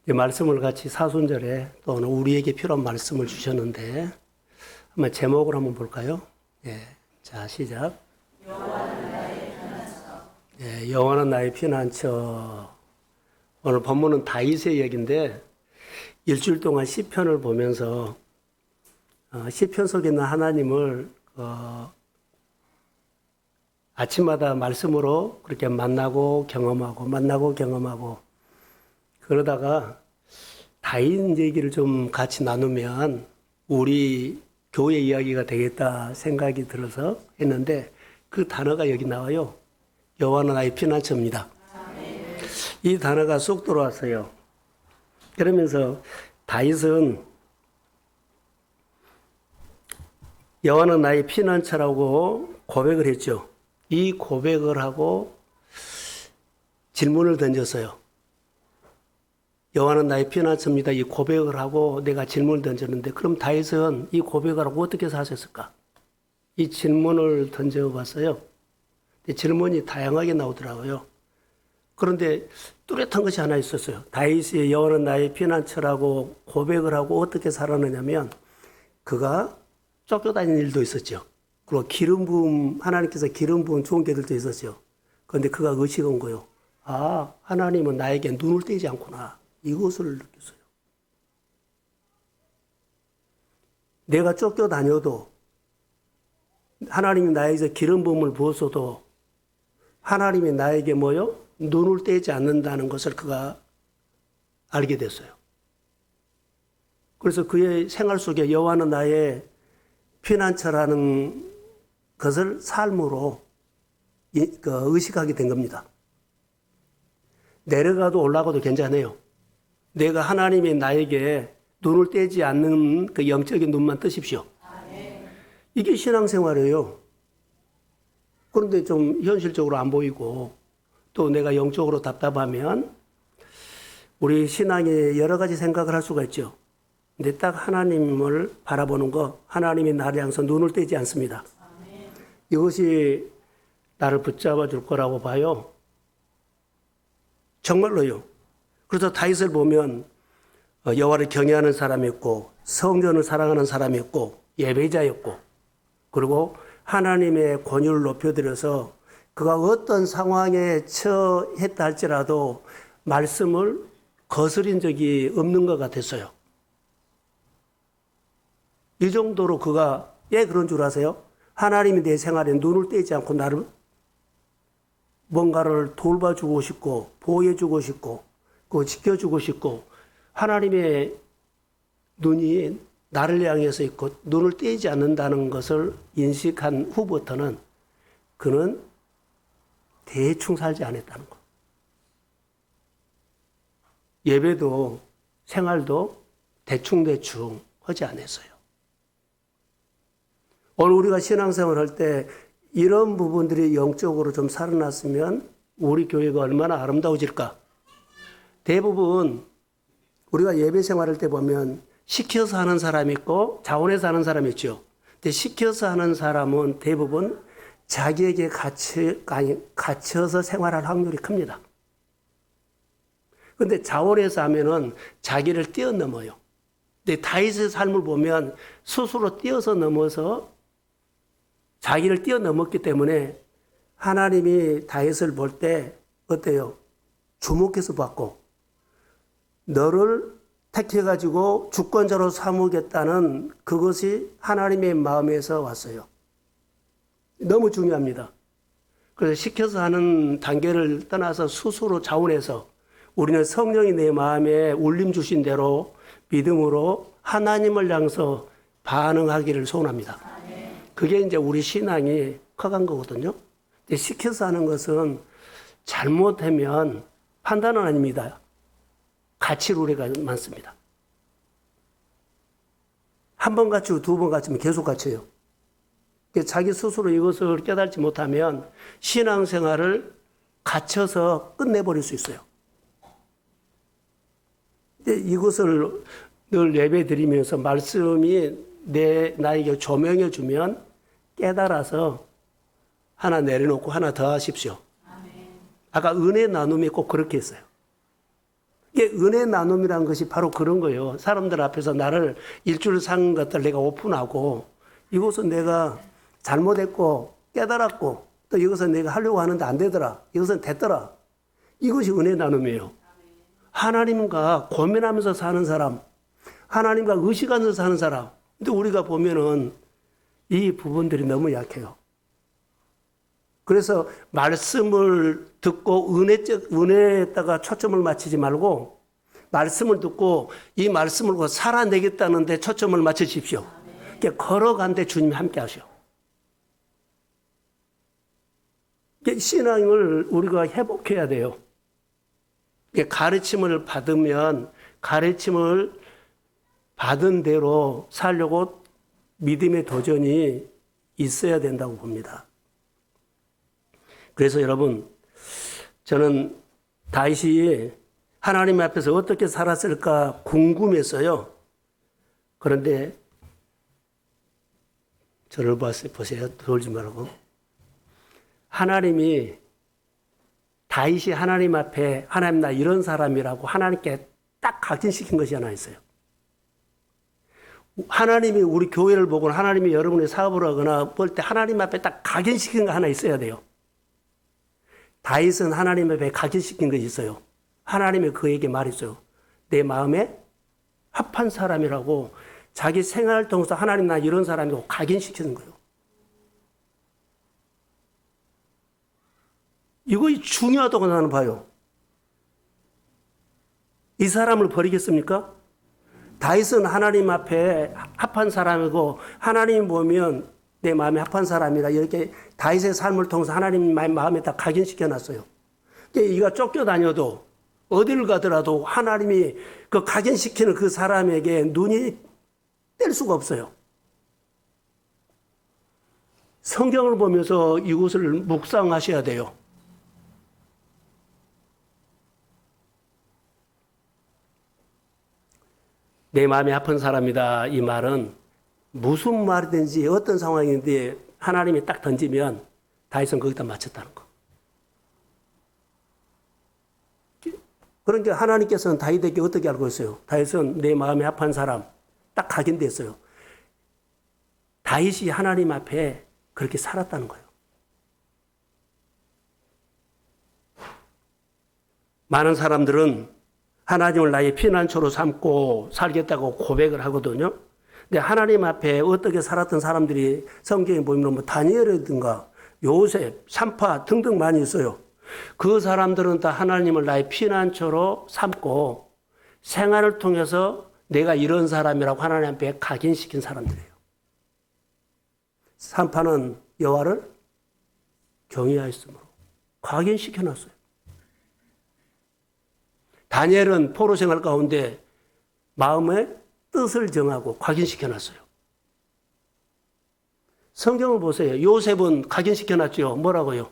이 말씀을 같이 사순절에 또 오늘 우리에게 필요한 말씀을 주셨는데 한번 제목을 한번 볼까요? 예, 자 시작. 여호와는 나의 피난처. 오늘 본문은 다윗의 얘기인데 일주일 동안 시편을 보면서 시편 속에 있는 하나님을 아침마다 말씀으로 그렇게 만나고 경험하고 그러다가 다윗 얘기를 좀 같이 나누면 우리 교회 이야기가 되겠다 생각이 들어서 했는데 그 단어가 여기 나와요. 여호와는 나의 피난처입니다. 이 단어가 쏙 들어왔어요. 그러면서 다윗은 여호와는 나의 피난처라고 고백을 했죠. 이 고백을 하고 질문을 던졌어요. 여호와는 나의 피난처입니다. 이 고백을 하고 내가 질문을 던졌는데 그럼 다윗은 이 고백을 하고 어떻게 사셨을까? 이 질문을 던져봤어요. 질문이 다양하게 나오더라고요. 그런데 뚜렷한 것이 하나 있었어요. 다윗이 여호와는 나의 피난처라고 고백을 하고 어떻게 살았느냐면 그가 쫓겨다니는 일도 있었죠. 그리고 기름 부음, 하나님께서 기름 부은 좋은 개들도 있었죠. 그런데 그가 의식한 거요. 아, 하나님은 나에게 눈을 떼지 않구나. 이것을 느꼈어요. 내가 쫓겨다녀도 하나님이 나에게 기름 부음을 부었어도 하나님이 나에게 뭐요? 눈을 떼지 않는다는 것을 그가 알게 됐어요. 그래서 그의 생활 속에 여호와는 나의 피난처라는 것을 삶으로 의식하게 된 겁니다. 내려가도 올라가도 괜찮아요. 내가 하나님이 나에게 눈을 떼지 않는 그 영적인 눈만 뜨십시오. 이게 신앙생활이에요. 그런데 좀 현실적으로 안 보이고 또 내가 영적으로 답답하면 우리 신앙에 여러 가지 생각을 할 수가 있죠. 근데 딱 하나님을 바라보는 거, 하나님이 나를 향해서 눈을 떼지 않습니다. 이것이 나를 붙잡아 줄 거라고 봐요. 정말로요. 그래서 다윗을 보면 여호와를 경외하는 사람이었고 성전을 사랑하는 사람이었고 예배자였고 그리고 하나님의 권위를 높여드려서 그가 어떤 상황에 처했다 할지라도 말씀을 거스린 적이 없는 것 같았어요. 이 정도로 그가 왜 그런 줄 아세요? 하나님이 내 생활에 눈을 떼지 않고 나를 뭔가를 돌봐주고 싶고 보호해주고 싶고 그 지켜주고 싶고 하나님의 눈이 나를 향해서 있고 눈을 떼지 않는다는 것을 인식한 후부터는 그는 대충 살지 않았다는 것. 예배도 생활도 대충 하지 않았어요. 오늘 우리가 신앙생활 할 때 이런 부분들이 영적으로 좀 살아났으면 우리 교회가 얼마나 아름다워질까? 대부분 우리가 예배 생활할 때 보면 시켜서 하는 사람이 있고 자원해서 하는 사람이 있죠. 근데 시켜서 하는 사람은 대부분 자기에게 갇혀서 생활할 확률이 큽니다. 그런데 자원해서 하면은 자기를 뛰어넘어요. 근데 다윗의 삶을 보면 스스로 뛰어서 넘어서 자기를 뛰어넘었기 때문에 하나님이 다윗을 볼 때 어때요? 주목해서 봤고 너를 택해가지고 주권자로 삼으겠다는 그것이 하나님의 마음에서 왔어요. 너무 중요합니다. 그래서 시켜서 하는 단계를 떠나서 스스로 자원해서 우리는 성령이 내 마음에 울림 주신 대로 믿음으로 하나님을 향해서 반응하기를 소원합니다. 그게 이제 우리 신앙이 커간 거거든요. 근데 시켜서 하는 것은 잘못하면 판단은 아닙니다. 가치로 우리가 많습니다. 한 번 갇히고 두 번 갇히면 계속 갇혀요. 자기 스스로 이것을 깨닫지 못하면 신앙생활을 갇혀서 끝내버릴 수 있어요. 근데 이것을 늘 예배 드리면서 말씀이 나에게 조명해 주면 깨달아서 하나 내려놓고 하나 더 하십시오. 아까 은혜 나눔이 꼭 그렇게 했어요. 이게 은혜 나눔이라는 것이 바로 그런 거예요. 사람들 앞에서 나를 일주일 산 것들 내가 오픈하고 이것은 내가 잘못했고 깨달았고 또 이것은 내가 하려고 하는데 안 되더라. 이것은 됐더라. 이것이 은혜 나눔이에요. 하나님과 고민하면서 사는 사람, 하나님과 의식하면서 사는 사람. 근데 우리가 보면은 이 부분들이 너무 약해요. 그래서 말씀을 듣고 은혜에다가 초점을 맞추지 말고 말씀을 듣고 이 말씀을 살아내겠다는 데 초점을 맞추십시오. 걸어간데 주님이 함께 하셔. 신앙을 우리가 회복해야 돼요. 가르침을 받으면 가르침을 받은 대로 살려고 믿음의 도전이 있어야 된다고 봅니다. 그래서 여러분, 저는 다윗이 하나님 앞에서 어떻게 살았을까 궁금했어요. 그런데 저를 보세요. 돌지 말고. 하나님이 다윗이 하나님 앞에 하나님 나 이런 사람이라고 하나님께 딱 각인시킨 것이 하나 있어요. 하나님이 우리 교회를 보고 하나님이 여러분의 사업을 하거나 볼 때 하나님 앞에 딱 각인시킨 거 하나 있어야 돼요. 다윗은 하나님 앞에 각인시킨 것이 있어요. 하나님이 그에게 말했어요. 내 마음에 합한 사람이라고 자기 생활을 통해서 하나님 나 이런 사람이라고 각인시키는 거예요. 이거 중요하다고 나는 봐요. 이 사람을 버리겠습니까? 다윗은 하나님 앞에 합한 사람이고 하나님 보면 내 마음에 합한 사람이라 이렇게 다윗의 삶을 통해서 하나님 마음에 다 각인시켜놨어요. 이가 쫓겨다녀도 어디를 가더라도 하나님이 그 각인시키는 그 사람에게 눈이 뗄 수가 없어요. 성경을 보면서 이것을 묵상하셔야 돼요. 내 마음에 아픈 사람이다. 이 말은 무슨 말이든지 어떤 상황인데 하나님이 딱 던지면 다윗은 거기다 맞췄다는 거. 그러니까 하나님께서는 다윗에게 어떻게 알고 있어요? 다윗은 내 마음에 아픈 사람 딱 각인됐어요. 다윗이 하나님 앞에 그렇게 살았다는 거예요. 많은 사람들은 하나님을 나의 피난처로 삼고 살겠다고 고백을 하거든요. 근데 하나님 앞에 어떻게 살았던 사람들이 성경에 보면 뭐 다니엘이든가 요셉, 산파 등등 많이 있어요. 그 사람들은 다 하나님을 나의 피난처로 삼고 생활을 통해서 내가 이런 사람이라고 하나님 앞에 각인시킨 사람들이에요. 산파는 여호와를 경외하였으므로 각인시켜놨어요. 다니엘은 포로 생활 가운데 마음의 뜻을 정하고 각인시켜놨어요. 성경을 보세요. 요셉은 각인시켜놨죠. 뭐라고요?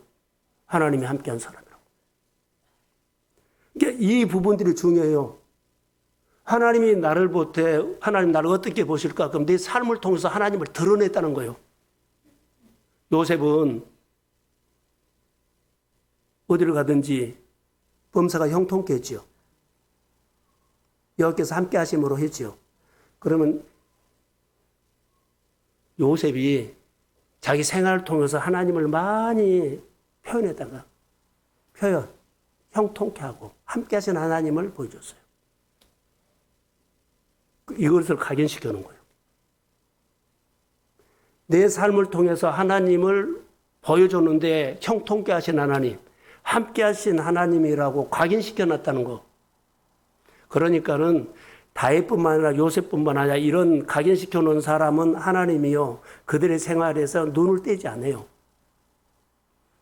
하나님이 함께한 사람이라고. 이 부분들이 중요해요. 하나님이 나를 볼 때 하나님 나를 어떻게 보실까? 그럼 내 삶을 통해서 하나님을 드러냈다는 거예요. 요셉은 어디를 가든지 범사가 형통케 했지요. 여호와께서 함께 하심으로 했지요. 그러면 요셉이 자기 생활을 통해서 하나님을 많이 표현했다가 형통케 하고 함께 하신 하나님을 보여줬어요. 이것을 각인시켜 놓은 거예요. 내 삶을 통해서 하나님을 보여줬는데 형통케 하신 하나님, 함께 하신 하나님이라고 각인시켜 놨다는 거. 그러니까는 다윗뿐만 아니라 요셉뿐만 아니라 이런 각인시켜 놓은 사람은 하나님이요 그들의 생활에서 눈을 떼지 않아요.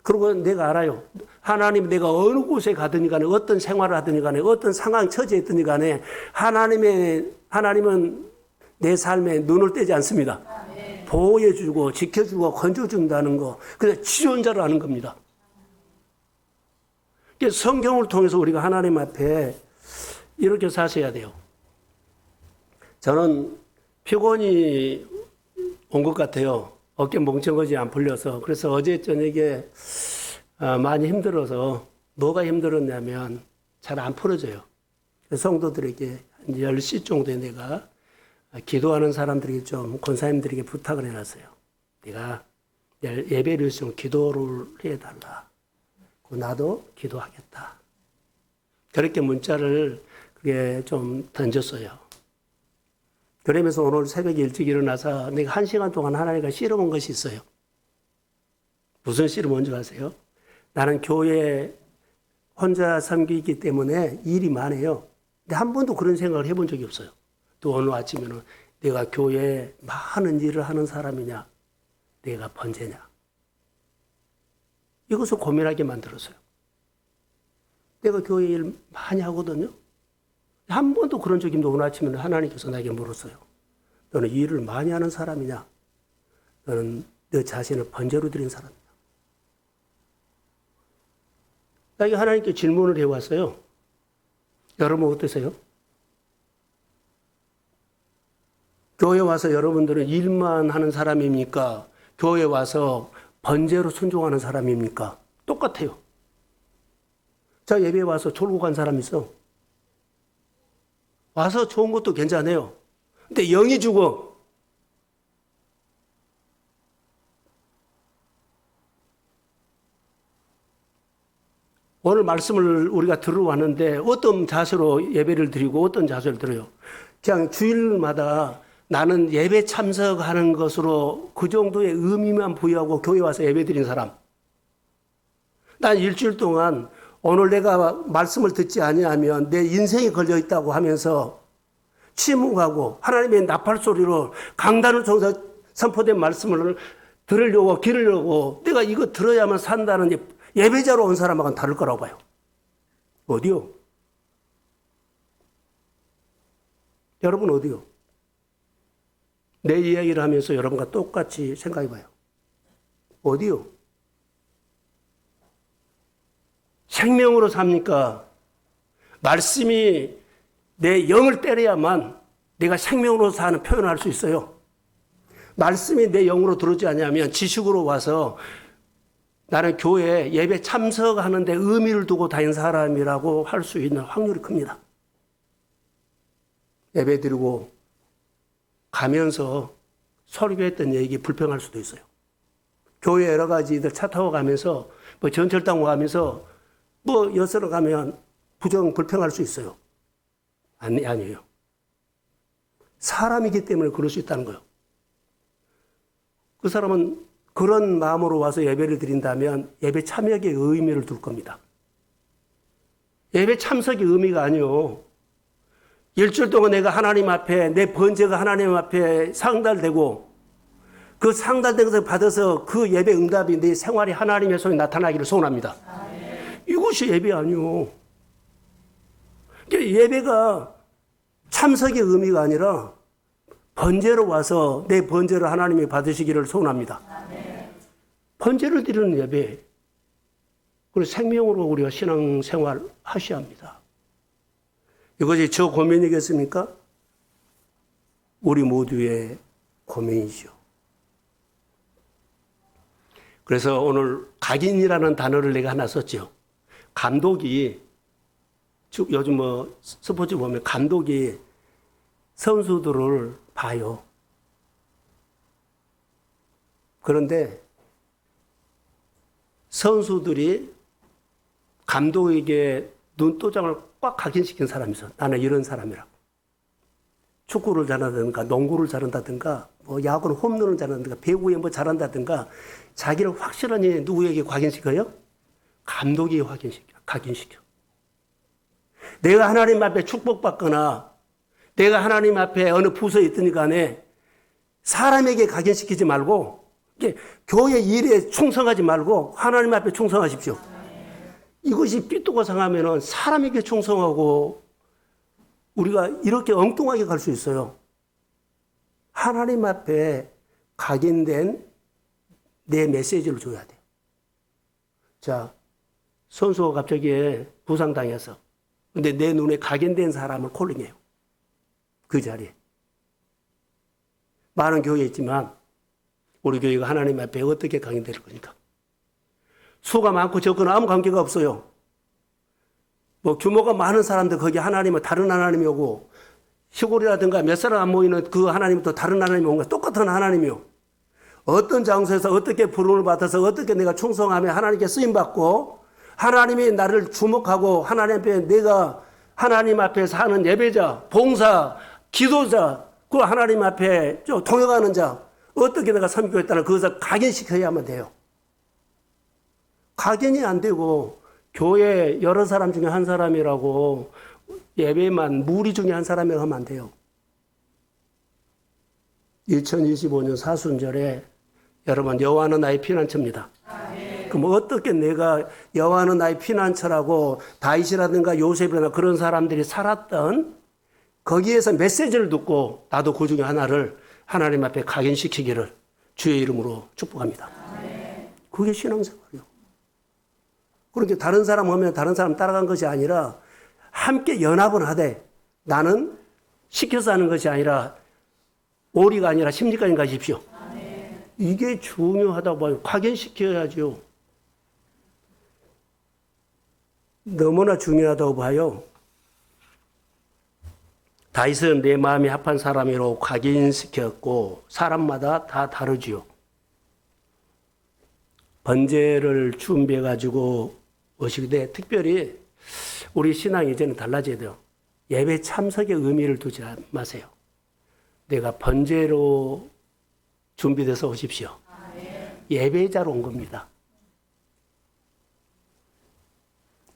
그리고 내가 알아요. 하나님 내가 어느 곳에 가든지 간에 어떤 생활을 하든지 간에 어떤 상황 처지에 있든지 간에 하나님은 내 삶에 눈을 떼지 않습니다. 보호해주고 지켜주고 건져준다는 거. 그래서 지존자를 아는 겁니다. 성경을 통해서 우리가 하나님 앞에 이렇게 사셔야 돼요. 저는 피곤이 온 것 같아요. 어깨 멍청하지 안 풀려서. 그래서 어제 저녁에 많이 힘들어서 뭐가 힘들었냐면 잘 안 풀어져요. 성도들에게 한 10시 정도에 내가 기도하는 사람들에게 좀 권사님들에게 부탁을 해놨어요. 내가 예배를 좀 기도를 해달라. 나도 기도하겠다. 그렇게 문자를 그게 좀 던졌어요. 그러면서 오늘 새벽에 일찍 일어나서 내가 1시간 동안 하나님과 씨름한 것이 있어요. 무슨 씨름인 줄 아세요? 나는 교회 혼자 섬기기 때문에 일이 많아요. 근데 한 번도 그런 생각을 해본 적이 없어요. 또 오늘 아침에는 내가 교회에 많은 일을 하는 사람이냐, 내가 번제냐. 이것을 고민하게 만들었어요. 내가 교회 일 많이 하거든요. 한 번도 그런 적이 없는데 오늘 아침에는 하나님께서 나에게 물었어요. 너는 일을 많이 하는 사람이냐? 너는 너 자신을 번제로 드린 사람이냐? 나에게 하나님께 질문을 해왔어요. 여러분 어떠세요? 교회 와서 여러분들은 일만 하는 사람입니까? 교회 와서 번제로 순종하는 사람입니까? 똑같아요. 자, 예배에 와서 졸고 간 사람 있어. 와서 좋은 것도 괜찮아요. 근데 영이 죽어. 오늘 말씀을 우리가 들어왔는데 어떤 자세로 예배를 드리고 어떤 자세를 드려요? 그냥 주일마다 나는 예배 참석하는 것으로 그 정도의 의미만 부여하고 교회 와서 예배 드린 사람. 난 일주일 동안 오늘 내가 말씀을 듣지 아니하면 내 인생이 걸려 있다고 하면서 침묵하고 하나님의 나팔 소리로 강단을 통해서 선포된 말씀을 들으려고 기르려고 내가 이거 들어야만 산다는 예배자로 온 사람하고는 다를 거라고 봐요. 어디요? 여러분 어디요? 내 이야기를 하면서 여러분과 똑같이 생각해 봐요. 어디요? 생명으로 삽니까? 말씀이 내 영을 때려야만 내가 생명으로 사는 표현을 할 수 있어요. 말씀이 내 영으로 들어오지 않으면 지식으로 와서 나는 교회 예배 참석하는 데 의미를 두고 다닌 사람이라고 할 수 있는 확률이 큽니다. 예배 드리고 가면서 설교했던 얘기 불평할 수도 있어요. 교회 여러 가지들 차 타고 가면서 뭐 전철 타고 가면서 뭐 여서로 가면 불평할 수 있어요. 아니에요. 사람이기 때문에 그럴 수 있다는 거예요. 그 사람은 그런 마음으로 와서 예배를 드린다면 예배 참여의 의미를 둘 겁니다. 예배 참석의 의미가 아니요. 일주일 동안 내가 하나님 앞에 내 번제가 하나님 앞에 상달되고 그 상달된 것을 받아서 그 예배 응답이 내 생활이 하나님의 손에 나타나기를 소원합니다. 이것이 예배 아니요. 예배가 참석의 의미가 아니라 번제로 와서 내 번제를 하나님이 받으시기를 소원합니다. 번제를 드리는 예배, 그리고 생명으로 우리가 신앙생활 하셔야 합니다. 이것이 저 고민이겠습니까? 우리 모두의 고민이죠. 그래서 오늘 각인이라는 단어를 내가 하나 썼죠. 감독이, 요즘 뭐 스포츠 보면 감독이 선수들을 봐요. 그런데 선수들이 감독에게 눈도장을 꽉 각인시킨 사람이 있어. 나는 이런 사람이라고. 축구를 잘한다든가 농구를 잘한다든가 뭐 야구는 홈런을 잘한다든가 배구에 뭐 잘한다든가 자기를 확실하게 누구에게 각인시켜요? 감독이 각인시켜. 내가 하나님 앞에 축복받거나 내가 하나님 앞에 어느 부서에 있더니 간에 사람에게 각인시키지 말고 교회 일에 충성하지 말고 하나님 앞에 충성하십시오. 이것이 삐뚤고 상하면 사람에게 충성하고 우리가 이렇게 엉뚱하게 갈 수 있어요. 하나님 앞에 각인된 내 메시지를 줘야 돼요. 자, 선수가 갑자기 부상당해서 근데 내 눈에 각인된 사람을 콜링해요. 그 자리에. 많은 교회에 있지만 우리 교회가 하나님 앞에 어떻게 각인될 겁니까? 수가 많고 적거나 아무 관계가 없어요. 뭐 규모가 많은 사람들 거기 하나님은 다른 하나님이 오고 시골이라든가 몇 사람 안 모이는 그 하나님은 또 다른 하나님이 온가 똑같은 하나님이요. 어떤 장소에서 어떻게 부름을 받아서 어떻게 내가 충성하며 하나님께 쓰임받고 하나님이 나를 주목하고 하나님 앞에 내가 하나님 앞에서 하는 예배자, 봉사, 기도자, 그 하나님 앞에 동역하는 자 어떻게 내가 섬기고 있다는 그것을 각인시켜야만 돼요. 각인이 안 되고 교회 여러 사람 중에 한 사람이라고 예배만 무리 중에 한 사람이라고 하면 안 돼요. 2025년 사순절에 여러분 여호와는 나의 피난처입니다. 그럼 어떻게 내가 여호와는 나의 피난처라고 다윗이라든가 요셉이라든가 그런 사람들이 살았던 거기에서 메시지를 듣고 나도 그 중에 하나를 하나님 앞에 각인시키기를 주의 이름으로 축복합니다. 그게 신앙생활이에요. 그렇게 다른 사람 오면 다른 사람 따라간 것이 아니라 함께 연합을 하되 나는 시켜서 하는 것이 아니라 오리가 아니라 심리까지 가십시오. 이게 중요하다고 봐요. 각인시켜야죠. 너무나 중요하다고 봐요. 다윗은 내 마음이 합한 사람이라고 각인시켰고 사람마다 다 다르지요. 번제를 준비해 가지고 오시되 특별히 우리 신앙이 이제는 달라져야 돼요. 예배 참석의 의미를 두지 마세요. 내가 번제로 준비돼서 오십시오. 예배자로 온 겁니다.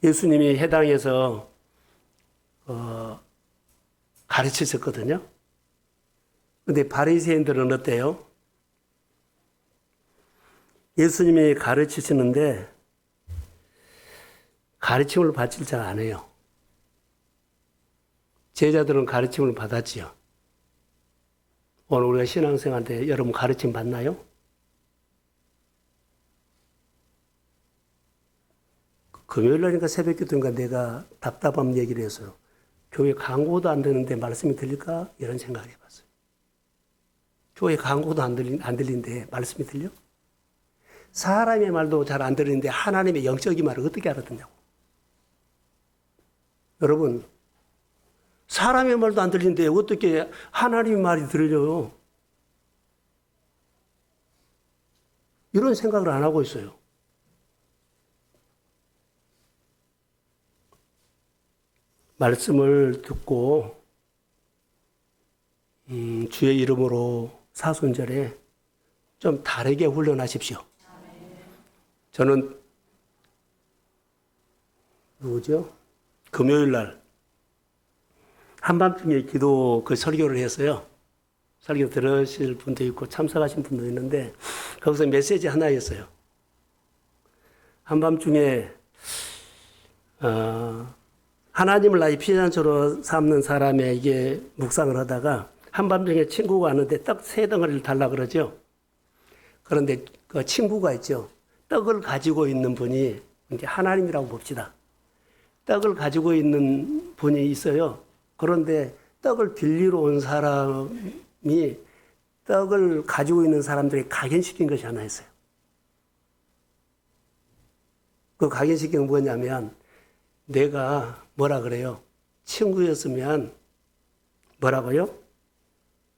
예수님이 해당에서 가르치셨거든요. 그런데 바리새인들은 어때요? 예수님이 가르치시는데 가르침을 받질 잘 안 해요. 제자들은 가르침을 받았지요. 오늘 우리가 신앙생활 때 여러분 가르침 받나요? 금요일날이니까 새벽기도인가 내가 답답한 얘기를 해서요. 교회 광고도 안 되는데 말씀이 들릴까? 이런 생각을 해봤어요. 교회 광고도 안 들리는데 말씀이 들려? 사람의 말도 잘 안 들리는데 하나님의 영적인 말을 어떻게 알아듣냐고. 여러분, 사람의 말도 안 들리는데 어떻게 하나님의 말이 들려요? 이런 생각을 안 하고 있어요. 말씀을 듣고 주의 이름으로 사순절에 좀 다르게 훈련하십시오. 저는 금요일 날 한밤중에 기도 그 설교를 했어요. 설교 들으실 분도 있고 참석하신 분도 있는데 거기서 메시지 하나였어요. 한밤중에 하나님을 나의 피난처로 삼는 사람에게 묵상을 하다가 한밤중에 친구가 왔는데 떡 3덩어리를 달라 그러죠. 그런데 그 친구가 있죠. 떡을 가지고 있는 분이 이제 하나님이라고 봅시다. 떡을 가지고 있는 분이 있어요. 그런데 떡을 빌리러 온 사람이 떡을 가지고 있는 사람들이 각인시킨 것이 하나 있어요. 그 각인시킨 건 뭐냐면 내가 뭐라 그래요? 친구였으면 뭐라고요?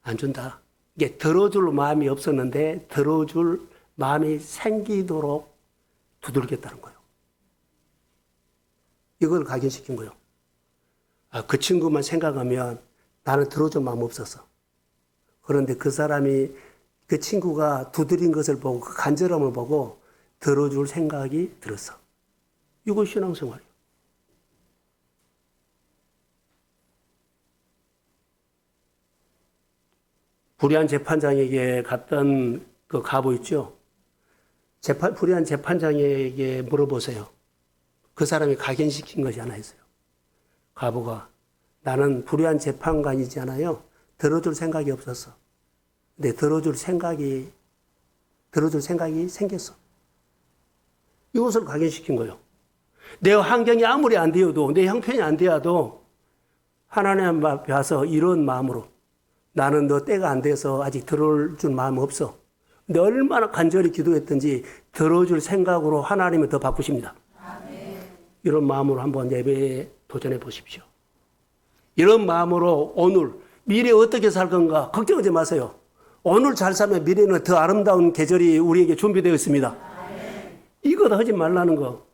안 준다. 이게 들어줄 마음이 없었는데 들어줄 마음이 생기도록 두들겼다는 거예요. 이걸 각인시킨 거예요. 그 친구만 생각하면 나는 들어줄 마음 없었어. 그런데 그 사람이 그 친구가 두드린 것을 보고 그 간절함을 보고 들어줄 생각이 들었어. 이거 신앙생활이에요. 불의한 재판장에게 갔던 그 가부 있죠? 불의한 재판장에게 물어보세요. 그 사람이 각인시킨 것이 하나 있어요. 가부가 나는 불의한 재판관이잖아요. 들어줄 생각이 없었어. 근데 들어줄 생각이 생겼어. 이것을 각인시킨 거예요. 내 환경이 아무리 안 되어도, 내 형편이 안 되어도 하나님 앞에 와서 이런 마음으로 나는 너 때가 안 돼서 아직 들어줄 마음 없어. 근데 얼마나 간절히 기도했든지 들어줄 생각으로 하나님을 더 바꾸십니다. 이런 마음으로 한번 예배에 도전해 보십시오. 이런 마음으로 오늘 미래 어떻게 살 건가 걱정하지 마세요. 오늘 잘 살면 미래는 더 아름다운 계절이 우리에게 준비되어 있습니다. 이것 하지 말라는 거.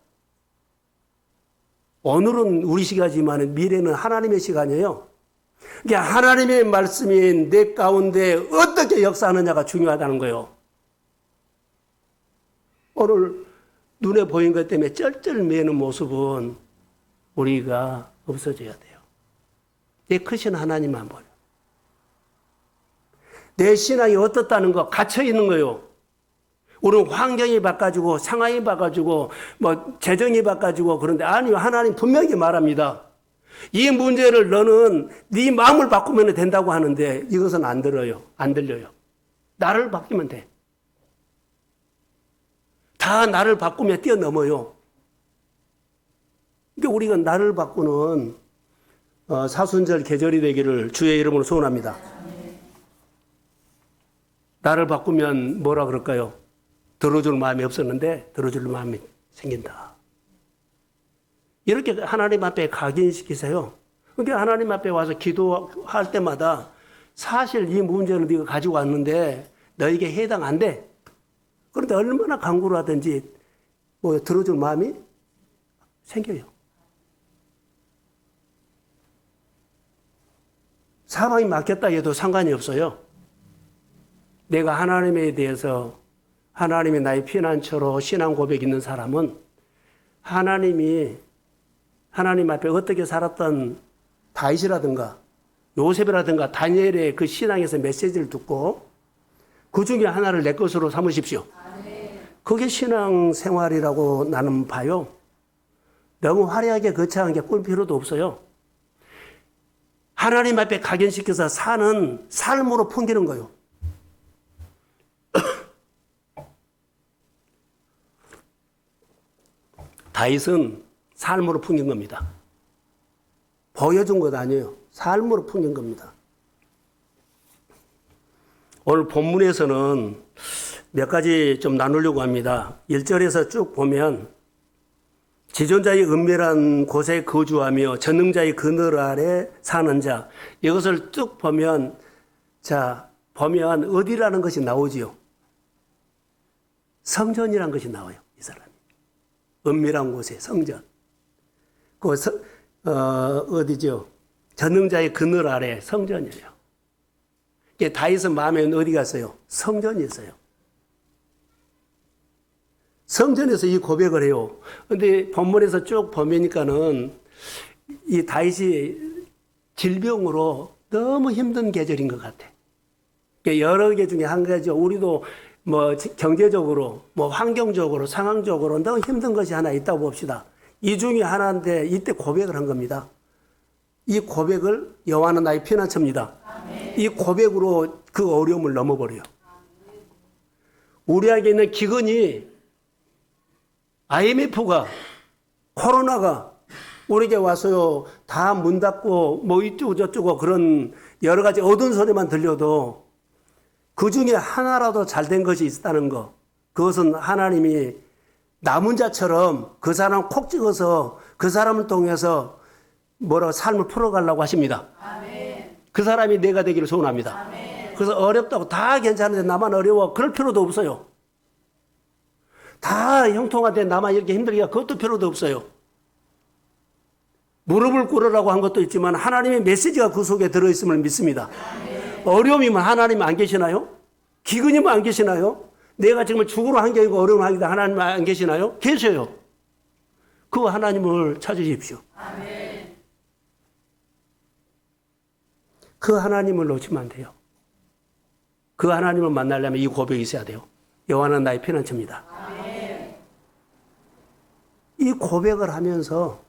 오늘은 우리 시간이지만 미래는 하나님의 시간이에요. 그러니까 하나님의 말씀이 내 가운데 어떻게 역사하느냐가 중요하다는 거예요. 오늘 눈에 보인 것 때문에 쩔쩔매는 모습은 우리가 없어져야 돼요. 내 크신 하나님만 보여. 내 신앙이 어떻다는 거 갇혀 있는 거예요. 우리는 환경이 바꿔지고 상황이 바꿔지고 뭐 재정이 바꿔지고 그런데 아니요. 하나님 분명히 말합니다. 이 문제를 너는 네 마음을 바꾸면 된다고 하는데 이것은 안 들어요. 안 들려요. 나를 바뀌면 돼. 다 나를 바꾸면 뛰어넘어요. 그러니까 우리가 나를 바꾸는 사순절 계절이 되기를 주의 이름으로 소원합니다. 나를 바꾸면 뭐라 그럴까요? 들어줄 마음이 없었는데 들어줄 마음이 생긴다. 이렇게 하나님 앞에 각인시키세요. 그러니까 하나님 앞에 와서 기도할 때마다 사실 이 문제는 네가 가지고 왔는데 너에게 해당 안 돼. 그런데 얼마나 강구를 하든지 뭐 들어줄 마음이 생겨요. 사방이 막혔다 해도 상관이 없어요. 내가 하나님에 대해서 하나님이 나의 피난처로 신앙 고백 있는 사람은 하나님이 하나님 앞에 어떻게 살았던 다윗이라든가 요셉이라든가 다니엘의 그 신앙에서 메시지를 듣고 그 중에 하나를 내 것으로 삼으십시오. 그게 신앙 생활이라고 나는 봐요. 너무 화려하게 거창한 게 꿀 필요도 없어요. 하나님 앞에 각인시켜서 사는 삶으로 풍기는 거예요. 다윗은 삶으로 풍긴 겁니다. 보여준 것 아니에요. 삶으로 풍긴 겁니다. 오늘 본문에서는 몇 가지 좀 나누려고 합니다. 1절에서 쭉 보면 지존자의 은밀한 곳에 거주하며 전능자의 그늘 아래 사는 자. 이것을 쭉 보면 보면 어디라는 것이 나오지요. 성전이라는 것이 나와요. 이 사람이. 은밀한 곳에 성전. 어디죠? 전능자의 그늘 아래 성전이에요. 다윗은 마음에 어디 갔어요? 성전이 있어요. 성전에서 이 고백을 해요. 근데 본문에서 쭉 보니까는 이 다윗이 질병으로 너무 힘든 계절인 것 같아. 여러 개 중에 한 가지, 우리도 뭐 경제적으로, 뭐 환경적으로, 상황적으로 너무 힘든 것이 하나 있다고 봅시다. 이 중에 하나인데 이때 고백을 한 겁니다. 이 고백을 여호와는 나의 피난처입니다. 이 고백으로 그 어려움을 넘어버려요. 우리에게 있는 기근이 IMF가 코로나가 우리에게 와서요 다 문 닫고 뭐 이쪽고 저쪽고 그런 여러 가지 어두운 소리만 들려도 그 중에 하나라도 잘된 것이 있다는 거, 그것은 하나님이 남은 자처럼 그 사람 콕 찍어서 그 사람을 통해서 삶을 풀어가려고 하십니다. 아멘. 그 사람이 내가 되기를 소원합니다. 아멘. 그래서 어렵다고 다 괜찮은데 나만 어려워 그럴 필요도 없어요. 다 형통한데 나만 이렇게 힘들게 그것도 필요도 없어요. 무릎을 꿇으라고 한 것도 있지만 하나님의 메시지가 그 속에 들어있음을 믿습니다. 아멘. 어려움이면 하나님 안 계시나요? 기근이면 안 계시나요? 내가 정말 죽으러 환경이고 어려운 환경인데 하나님 안 계시나요? 계셔요. 그 하나님을 찾으십시오. 아멘. 그 하나님을 놓치면 안 돼요. 그 하나님을 만나려면 이 고백이 있어야 돼요. 여호와는 나의 피난처입니다. 아멘. 이 고백을 하면서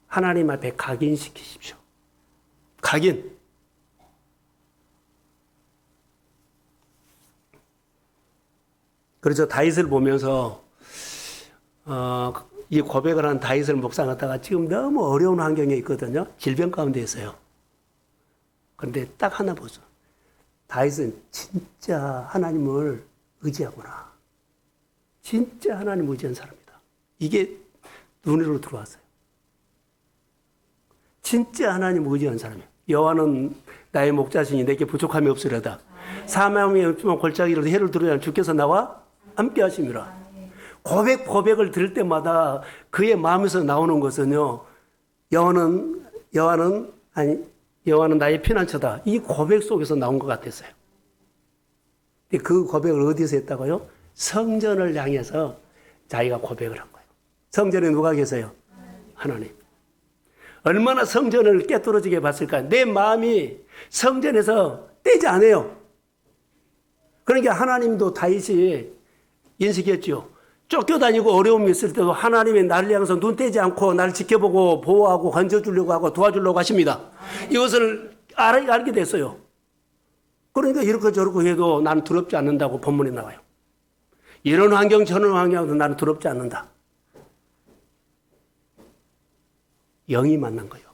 하나님 앞에 각인시키십시오. 각인. 그래서 다윗을 보면서 이 고백을 한 다윗을 묵상하다가 지금 너무 어려운 환경에 있거든요. 질병 가운데 있어요. 그런데 딱 하나 보죠. 다윗은 진짜 하나님을 의지하구나. 진짜 하나님 의지한 사람이다. 이게 눈으로 들어왔어요. 진짜 하나님 의지한 사람이에요. 여호와는 나의 목자시니 내게 부족함이 없으려다. 사망이 없지만 골짜기로 해를 들으려 주께서 나와 함께 하심이라. 고백을 들을 때마다 그의 마음에서 나오는 것은요. 여호와는 나의 피난처다. 이 고백 속에서 나온 것 같았어요. 그 고백을 어디서 했다고요? 성전을 향해서 자기가 고백을 한 거예요. 성전에 누가 계세요? 하나님. 얼마나 성전을 깨뚫어지게 봤을까? 내 마음이 성전에서 떼지 않아요. 그러니까 하나님도 다윗이 인식했죠. 쫓겨다니고 어려움이 있을 때도 하나님이 나를 향해서 눈 떼지 않고 나를 지켜보고 보호하고 건져주려고 하고 도와주려고 하십니다. 이것을 알게 됐어요. 그러니까 이렇게 저렇게 해도 나는 두렵지 않는다고 본문에 나와요. 이런 환경 저런 환경도 나는 두렵지 않는다. 영이 만난 거예요.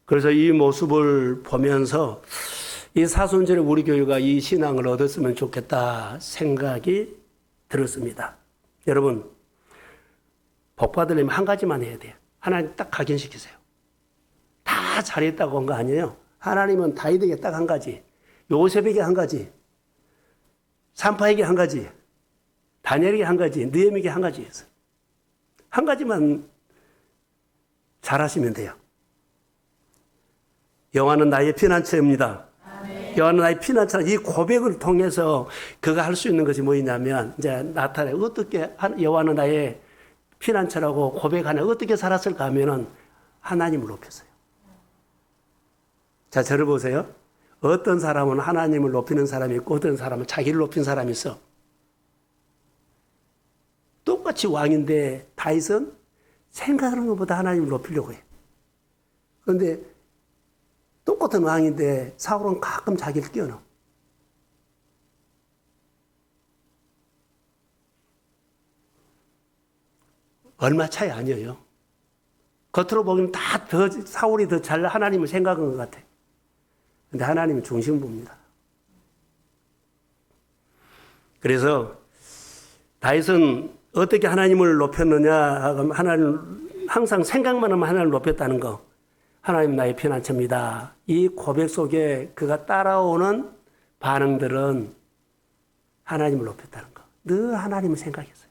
그래서 이 모습을 보면서 이 사순절에 우리 교회가 이 신앙을 얻었으면 좋겠다 생각이 들었습니다. 여러분, 복 받으려면 한 가지만 해야 돼요. 하나님 딱 각인시키세요. 다 잘했다고 한 거 아니에요. 하나님은 다윗에게 딱 한 가지, 요셉에게 한 가지, 산파에게 한 가지, 다니엘에게 한 가지, 느헤미에게 한 가지 했어요. 한 가지만 잘하시면 돼요. 여호와는 나의 피난처입니다. 여호와는 나의 피난처. 이 고백을 통해서 그가 할 수 있는 것이 뭐냐면 이제 나타내 어떻게 여호와는 나의 피난처라고 고백하냐 어떻게 살았을까 하면은 하나님을 높였어요. 자, 저를 보세요. 어떤 사람은 하나님을 높이는 사람이 있고 어떤 사람은 자기를 높인 사람이 있어. 똑같이 왕인데 다윗은 생각하는 것보다 하나님을 높이려고 해. 그런데 똑같은 왕인데 사울은 가끔 자기를 끼워넣어. 얼마 차이 아니에요. 겉으로 보기엔 사울이 더 잘 하나님을 생각한 것 같아. 근데 하나님은 중심부입니다. 그래서 다윗은 어떻게 하나님을 높였느냐 하면 하나님 항상 생각만 하면 하나님을 높였다는 거. 하나님 나의 피난처입니다. 이 고백 속에 그가 따라오는 반응들은 하나님을 높였다는 거. 늘 하나님을 생각했어요.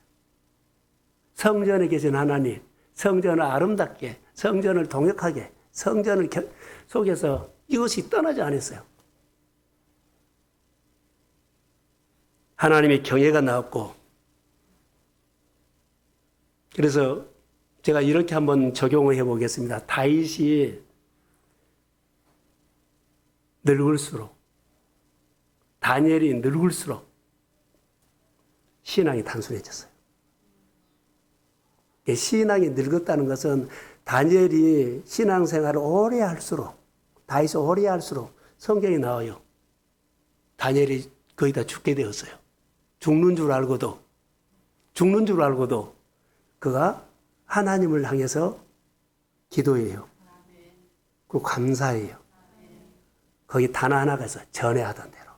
성전에 계신 하나님, 성전을 아름답게, 성전을 동역하게, 성전을 속에서 이것이 떠나지 않았어요. 하나님의 경외가 나왔고, 그래서 제가 이렇게 한번 적용을 해보겠습니다. 다윗이 늙을수록, 다니엘이 늙을수록 신앙이 단순해졌어요. 신앙이 늙었다는 것은 다니엘이 신앙생활을 오래 할수록, 다윗이 오래 할수록 성경에 나와요. 다니엘이 거의 다 죽게 되었어요. 죽는 줄 알고도 그가 하나님을 향해서 기도해요. 그리고 감사해요. 거기 단 하나가 있어요. 전에하던 대로.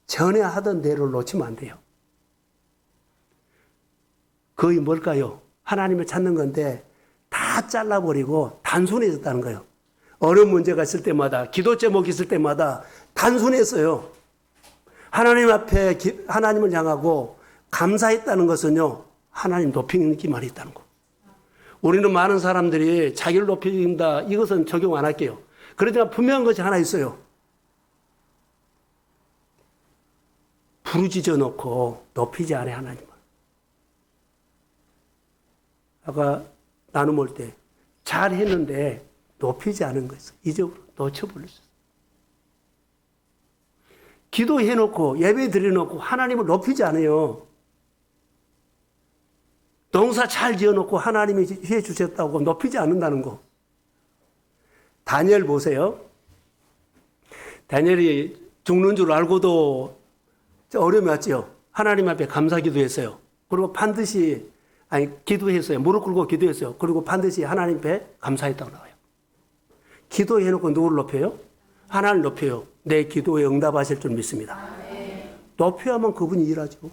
전에하던 대로를 놓치면 안 돼요. 거의 뭘까요? 하나님을 찾는 건데 다 잘라버리고 단순해졌다는 거예요. 어느 문제가 있을 때마다, 기도 제목이 있을 때마다 단순했어요. 하나님 앞에 하나님을 향하고 감사했다는 것은요, 하나님 높이는 게 말이 있다는 거. 우리는 많은 사람들이 자기를 높인다, 이것은 적용 안 할게요. 그러지만 분명한 것이 하나 있어요. 부르짖어 놓고 높이지 않아요, 하나님을. 아까 나눔 때 잘했는데 높이지 않은 것을 잊어버려 놓쳐버렸어요. 기도해놓고 예배 드려놓고 하나님을 높이지 않아요. 농사 잘 지어놓고 하나님이 해주셨다고 높이지 않는다는 거. 다니엘 보세요. 다니엘이 죽는 줄 알고도 어려움이 왔죠. 하나님 앞에 감사 기도했어요. 그리고 반드시 기도했어요. 무릎 꿇고 기도했어요. 그리고 반드시 하나님 앞에 감사했다고 나와요. 기도해놓고 누구를 높여요? 하나님을 높여요. 내 기도에 응답하실 줄 믿습니다. 높여야만 그분이 일하죠.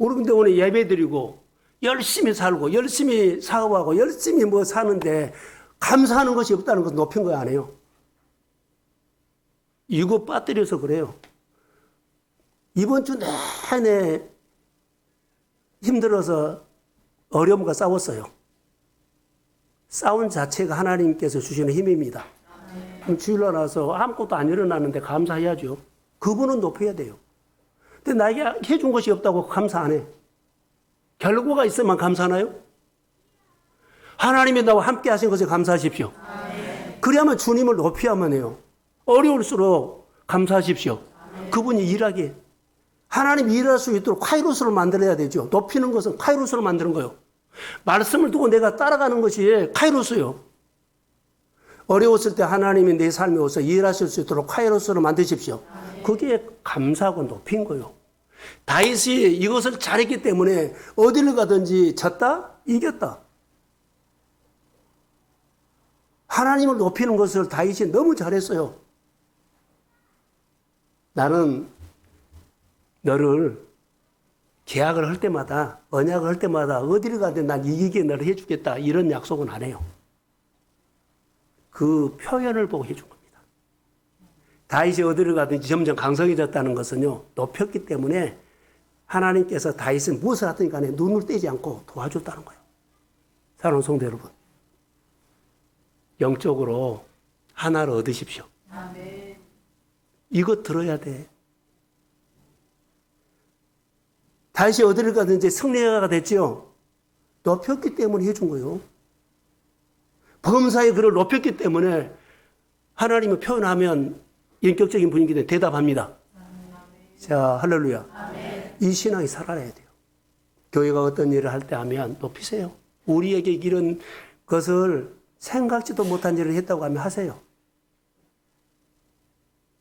우리 근데 오늘 예배 드리고 열심히 살고 열심히 사업하고 열심히 뭐 사는데 감사하는 것이 없다는 것은 높인 거 아니에요. 이거 빠뜨려서 그래요. 이번 주 내내 힘들어서 어려움과 싸웠어요. 싸운 자체가 하나님께서 주시는 힘입니다. 그럼 주일날 와서 아무것도 안 일어나는데 감사해야죠. 그분은 높여야 돼요. 근데 나에게 해준 것이 없다고 감사 안 해. 결과가 있으면 감사하나요? 하나님이 나와 함께 하신 것에 감사하십시오. 그래야만 주님을 높여야만 해요. 어려울수록 감사하십시오. 그분이 일하게. 하나님이 일할 수 있도록 카이로스를 만들어야 되죠. 높이는 것은 카이로스를 만드는 거예요. 말씀을 두고 내가 따라가는 것이 카이로스요. 어려웠을 때 하나님이 내 삶에 오셔서 일하실 수 있도록 카이로스를 만드십시오. 그게 감사하고 높인 거예요. 다윗이 이것을 잘했기 때문에 어디를 가든지 졌다? 이겼다. 하나님을 높이는 것을 다윗이 너무 잘했어요. 나는 너를 계약을 할 때마다, 언약을 할 때마다 어디를 가든 난 이기게 너를 해주겠다. 이런 약속은 안 해요. 그 표현을 보고 해준 겁니다. 다윗이 어디를 가든지 점점 강성해졌다는 것은요, 높였기 때문에 하나님께서 다윗은 무엇을 하든 간에 눈을 떼지 않고 도와줬다는 거예요. 사랑하는 성도 여러분, 영적으로 하나를 얻으십시오. 아멘. 이거 들어야 돼. 다윗이 어디를 가든지 승리자가 됐죠. 높였기 때문에 해준 거예요. 범사의 그를 높였기 때문에 하나님을 표현하면 인격적인 분위기는 대답합니다. 자, 할렐루야. 아멘. 이 신앙이 살아야 돼요. 교회가 어떤 일을 할 때 하면 높이세요. 우리에게 이런 것을 생각지도 못한 일을 했다고 하면 하세요.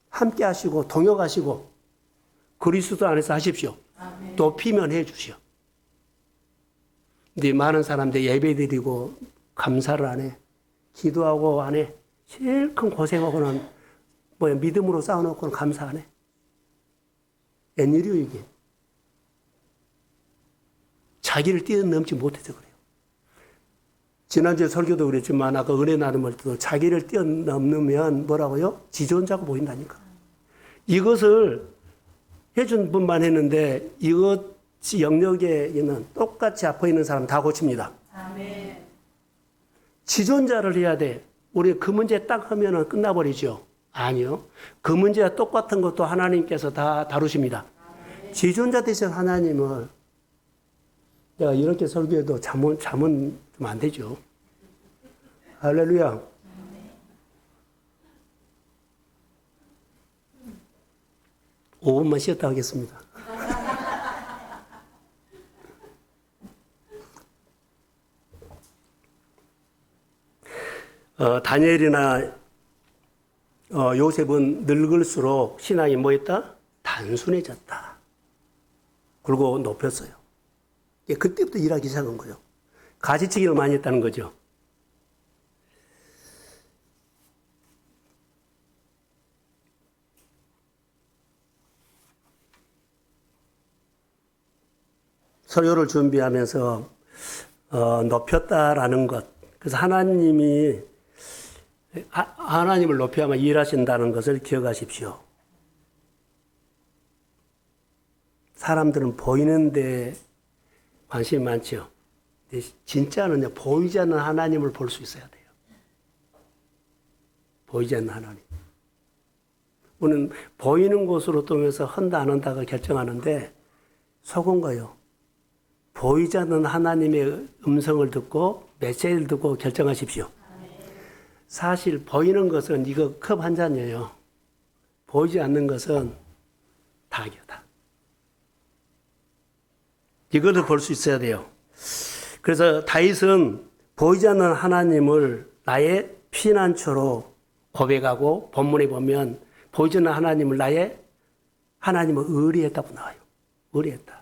함께 하시고 동역하시고 그리스도 안에서 하십시오. 아멘. 높이면 해 주시오. 근데 많은 사람들 예배 드리고 감사를 안 해. 기도하고 안 해. 실컷 고생하고는 믿음으로 쌓아놓고는 감사 안 해. 웬일이요 이게. 자기를 뛰어넘지 못해서 그래요. 지난주에 설교도 그랬지만 아까 은혜 나눔을 때도 자기를 뛰어넘으면 뭐라고요? 지존자가 보인다니까. 이것을 해준 분만 했는데 이것이 영역에 있는 똑같이 아파 있는 사람 다 고칩니다. 아멘. 지존자를 해야 돼. 우리 그 문제 딱 하면은 끝나버리죠. 아니요. 그 문제와 똑같은 것도 하나님께서 다 다루십니다. 아멘. 지존자 되신 하나님을 내가 이렇게 설교해도 잠은 좀 안 되죠. 할렐루야. 5분만 쉬었다 하겠습니다. 다니엘이나 요셉은 늙을수록 신앙이 뭐였다? 단순해졌다. 그리고 높였어요. 그때부터 일하기 시작한 거예요. 가지치기를 많이 했다는 거죠. 설교를 준비하면서 높였다라는 것. 그래서 하나님을 높여야만 일하신다는 것을 기억하십시오. 사람들은 보이는데 관심이 많죠. 근데 진짜는 보이지 않는 하나님을 볼 수 있어야 돼요. 보이지 않는 하나님. 우리는 보이는 곳으로 통해서 한다 안 한다가 결정하는데 속은 거요. 보이지 않는 하나님의 음성을 듣고 메시지를 듣고 결정하십시오. 사실 보이는 것은 이거 컵 한 잔이에요. 보이지 않는 것은 닭이다. 이거를 볼 수 있어야 돼요. 그래서 다윗은 보이지 않는 하나님을 나의 피난처로 고백하고 본문에 보면 보이지 않는 하나님을 나의 하나님을 의리했다고 나와요. 의리했다.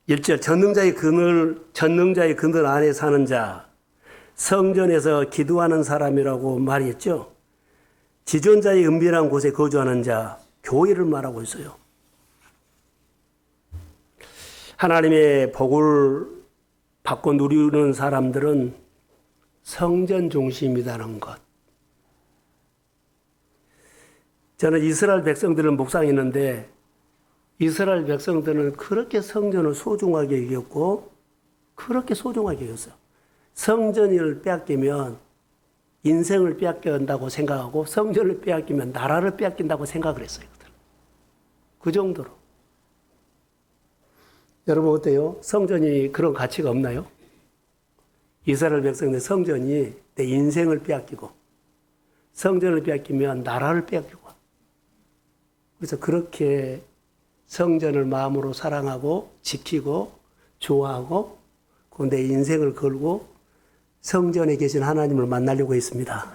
1절 전능자의 그늘 안에 사는 자, 성전에서 기도하는 사람이라고 말했죠. 지존자의 은밀한 곳에 거주하는 자, 교회를 말하고 있어요. 하나님의 복을 받고 누리는 사람들은 성전 중심이라는 것. 저는 이스라엘 백성들을 묵상했는데 이스라엘 백성들은 그렇게 성전을 소중하게 여겼고 그렇게 소중하게 여겼어요. 성전을 빼앗기면 인생을 빼앗긴다고 생각하고 성전을 빼앗기면 나라를 빼앗긴다고 생각을 했어요. 그 정도로. 여러분 어때요? 성전이 그런 가치가 없나요? 이스라엘 백성들 성전이 내 인생을 빼앗기고 성전을 빼앗기면 나라를 빼앗기고 그래서 그렇게 성전을 마음으로 사랑하고 지키고 좋아하고 내 인생을 걸고 성전에 계신 하나님을 만나려고 했습니다.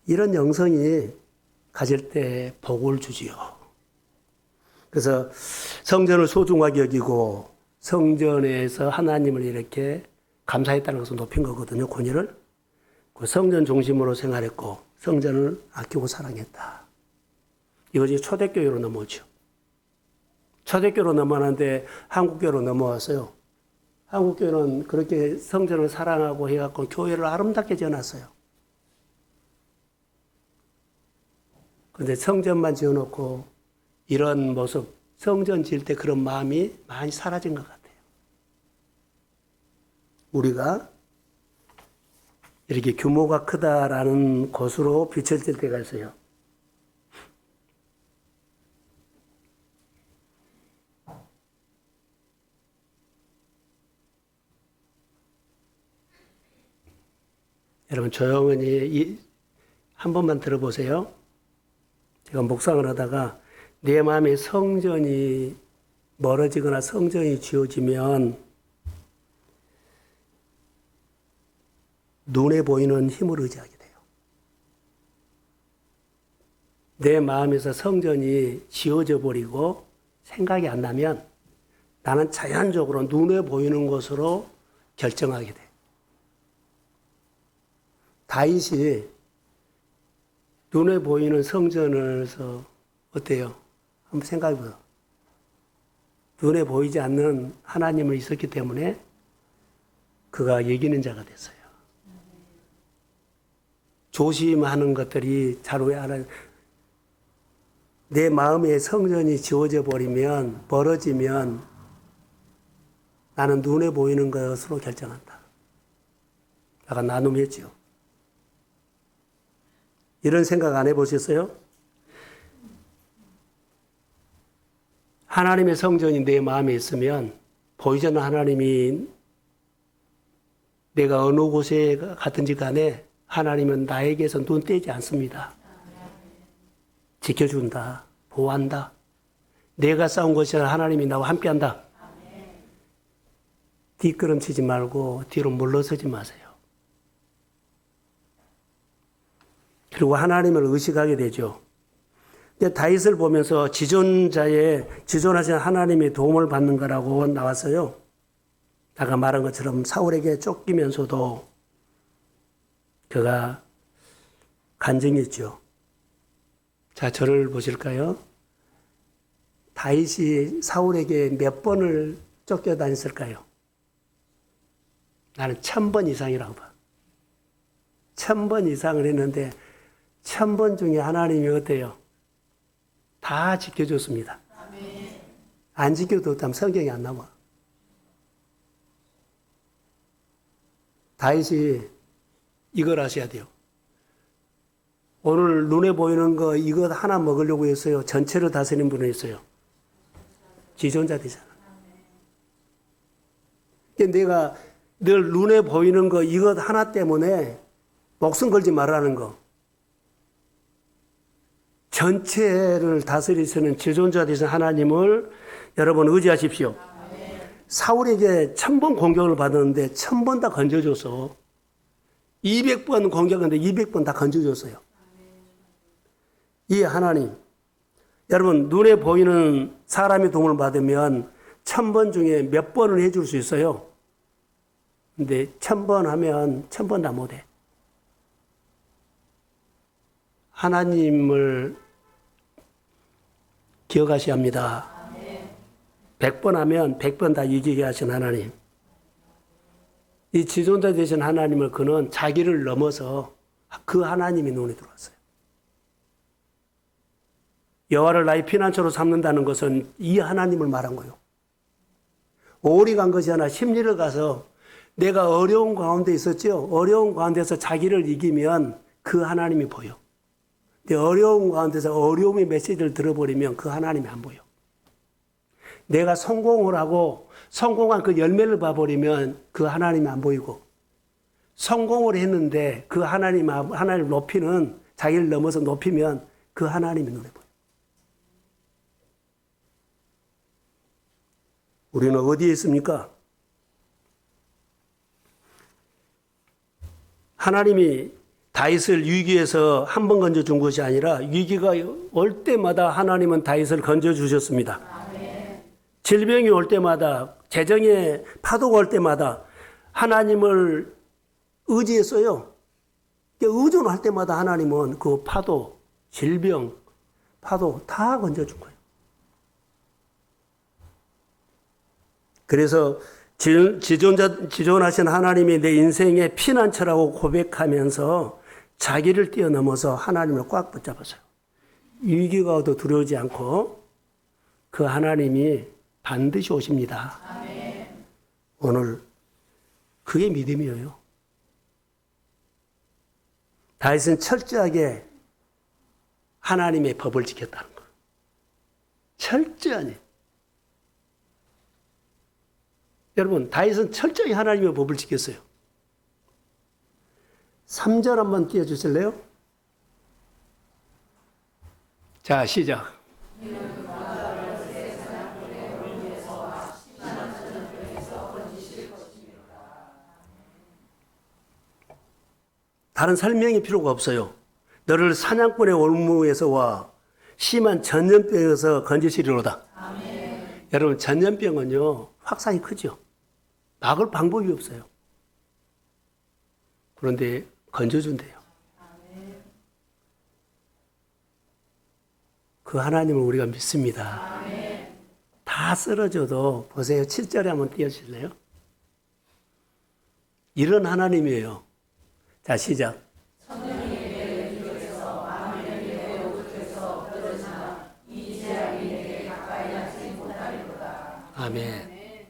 이런 영성이 가질 때 복을 주지요. 그래서 성전을 소중하게 여기고 성전에서 하나님을 이렇게 감사했다는 것을 높인 거거든요. 권위를. 성전 중심으로 생활했고 성전을 아끼고 사랑했다. 이것이 초대교회로 넘어오죠. 초대교회로 넘어가는데 한국교회로 넘어왔어요. 한국교회는 그렇게 성전을 사랑하고 해갖고 교회를 아름답게 지어놨어요. 그런데 성전만 지어놓고 이런 모습, 성전 지을 때 그런 마음이 많이 사라진 것 같아요. 우리가 이렇게 규모가 크다라는 것으로 비춰질 때가 있어요. 여러분 조용히 한 번만 들어보세요. 제가 묵상을 하다가 내 마음에 성전이 멀어지거나 성전이 지어지면 눈에 보이는 힘을 의지하게 돼요. 내 마음에서 성전이 지어져 버리고 생각이 안 나면 나는 자연적으로 눈에 보이는 것으로 결정하게 돼. 다윗이 눈에 보이는 성전에서 어때요? 한번 생각해 보세요. 눈에 보이지 않는 하나님을 있었기 때문에 그가 이기는 자가 됐어요. 조심하는 것들이 잘 왜 알아요? 내 마음에 성전이 지어져 버리면, 멀어지면 나는 눈에 보이는 것으로 결정한다. 아까 나눔했죠. 이런 생각 안 해보셨어요? 하나님의 성전이 내 마음에 있으면 보이지 않는 하나님이 내가 어느 곳에 갔든지 간에 하나님은 나에게서 눈 떼지 않습니다. 지켜준다. 보호한다. 내가 싸운 것이 아니라 하나님이 나와 함께한다. 뒷걸음치지 말고 뒤로 물러서지 마세요. 그리고 하나님을 의식하게 되죠. 근데 다윗을 보면서 지존하신 하나님의 도움을 받는 거라고 나왔어요. 아까 말한 것처럼 사울에게 쫓기면서도 그가 간증했죠. 자, 저를 보실까요? 다윗이 사울에게 몇 번을 쫓겨다녔을까요? 나는 1000번 이상이라고 봐. 1000번 이상을 했는데 1000번 중에 하나님이 어때요? 다 지켜줬습니다. 안 지켜줬다면 성경이 안 나와. 다윗이 이걸 아셔야 돼요. 오늘 눈에 보이는 거 이것 하나 먹으려고 했어요. 전체를 다스리는 분이 있어요. 지존자 되잖아. 내가 늘 눈에 보이는 거 이것 하나 때문에 목숨 걸지 말라는 거. 전체를 다스리시는 지존자 되신 하나님을 여러분 의지하십시오. 사울에게 1000번 공격을 받았는데 1000번 다 건져줘서 200번 공격했는데 200번 다 건져줬어요. 이 하나님, 여러분 눈에 보이는 사람의 도움을 받으면 1000번 중에 몇 번을 해줄 수 있어요. 근데 1000번 하면 1000번 다 못해. 하나님을 기억하셔야 합니다. 100번 하면 100번 다 이기게 하신 하나님. 이 지존자 되신 하나님을 그는 자기를 넘어서 그 하나님이 눈에 들어왔어요. 여호와를 나의 피난처로 삼는다는 것은 이 하나님을 말한 거예요. 오리 간 것이 아니라 심리를 가서 내가 어려운 가운데 있었죠. 어려운 가운데서 자기를 이기면 그 하나님이 보여. 근데 어려운 가운데서 어려움의 메시지를 들어버리면 그 하나님이 안 보여. 내가 성공을 하고 성공한 그 열매를 봐버리면 그 하나님이 안 보이고, 성공을 했는데 그 하나님을 높이는, 자기를 넘어서 높이면 그 하나님이 눈에 보여. 우리는 어디에 있습니까? 하나님이 다윗을 위기에서 한 번 건져준 것이 아니라 위기가 올 때마다 하나님은 다윗을 건져주셨습니다. 아멘. 질병이 올 때마다, 재정의 파도가 올 때마다 하나님을 의지했어요. 의존할 때마다 하나님은 그 파도, 질병, 파도 다 건져준 거예요. 그래서 지존하신 하나님이 내 인생의 피난처라고 고백하면서 자기를 뛰어넘어서 하나님을 꽉 붙잡았어요. 위기가 와도 두려우지 않고 그 하나님이 반드시 오십니다. 아멘. 오늘 그게 믿음이에요. 다윗은 철저하게 하나님의 법을 지켰다는 거. 철저하게. 여러분, 다윗은 철저히 하나님의 법을 지켰어요. 3절 한번 띄워주실래요? 자, 시작. 다른 설명이 필요가 없어요. 너를 사냥꾼의 올무에서와 심한 전염병에서 건지시리로다. 아멘. 여러분, 전염병은요, 확산이 크죠. 막을 방법이 없어요. 그런데 건져준대요. 그 하나님을 우리가 믿습니다. 다 쓰러져도 보세요. 7절에 한번 띄워주실래요? 이런 하나님이에요. 자, 시작. 아멘.